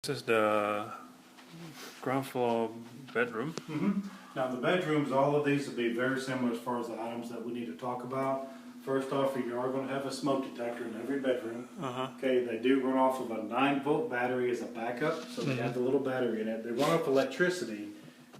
This is the ground floor bedroom. Now the bedrooms, all of these will be very similar as far as the items that we need to talk about. First off, you are going to have a smoke detector in every bedroom. Okay, they do run off of a 9-volt battery as a backup, so they have the little battery in it. They run off electricity,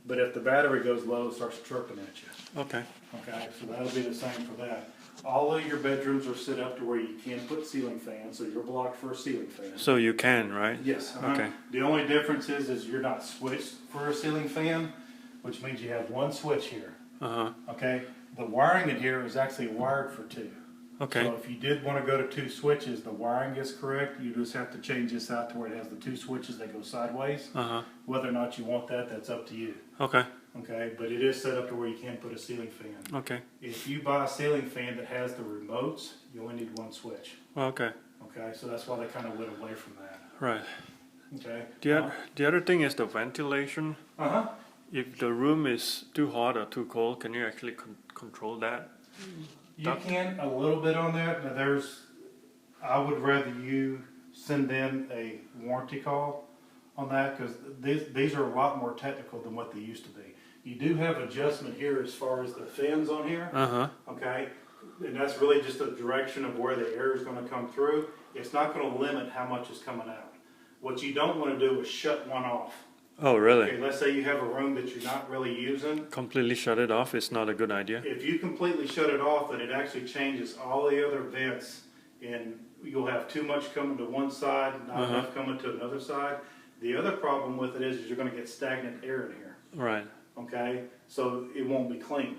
but if the battery goes low, it starts chirping at you. Okay. Okay, so that'll be the same for that. All of your bedrooms are set up to where you can put ceiling fans, so you're blocked for a ceiling fan. So you can, right? Yes. Okay. The only difference is you're not switched for a ceiling fan, which means you have one switch here. Okay. The wiring in here is actually wired for two. Okay. So if you did want to go to two switches, the wiring is correct. You just have to change this out to where it has the two switches that go sideways. Whether or not you want that, that's up to you. Okay. Okay, but it is set up to where you can put a ceiling fan. Okay. If you buy a ceiling fan that has the remotes, you only need one switch. Okay. Okay, so that's why they kind of went away from that. Right. Okay. The other thing is the ventilation. If the room is too hot or too cold, can you actually control that? You can a little bit on that. Now I would rather you send in a warranty call on that, because these are a lot more technical than what they used to be. You do have adjustment here as far as the fins on here. Okay, and that's really just a direction of where the air is going to come through. It's not going to limit how much is coming out. What you don't want to do is shut one off. Oh, really? Okay, let's say you have a room that you're not really using. Completely shut it off is not a good idea. If you completely shut it off, then it actually changes all the other vents, and you'll have too much coming to one side, not enough coming to another side. The other problem with it is you're going to get stagnant air in here. Right. Okay, so it won't be clean.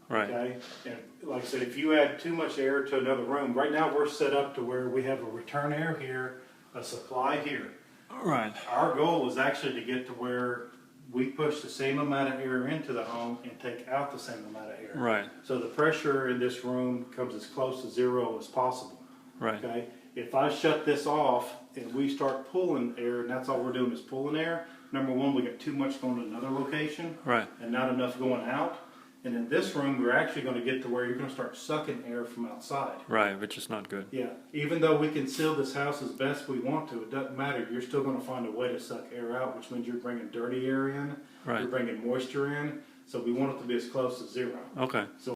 Right. Okay, and like I said, if you add too much air to another room, right now we're set up to where we have a return air here, a supply here. Right. Our goal is actually to get to where we push the same amount of air into the home and take out the same amount of air. Right. So the pressure in this room comes as close to zero as possible. Right. Okay. If I shut this off and we start pulling air, and that's all we're doing is pulling air, number one, we got too much going to another location. Right. And not enough going out. And in this room, we're actually going to get to where you're going to start sucking air from outside. Right, which is not good. Yeah. Even though we can seal this house as best we want to, it doesn't matter. You're still going to find a way to suck air out, which means you're bringing dirty air in. Right. You're bringing moisture in. So we want it to be as close as zero. Okay. So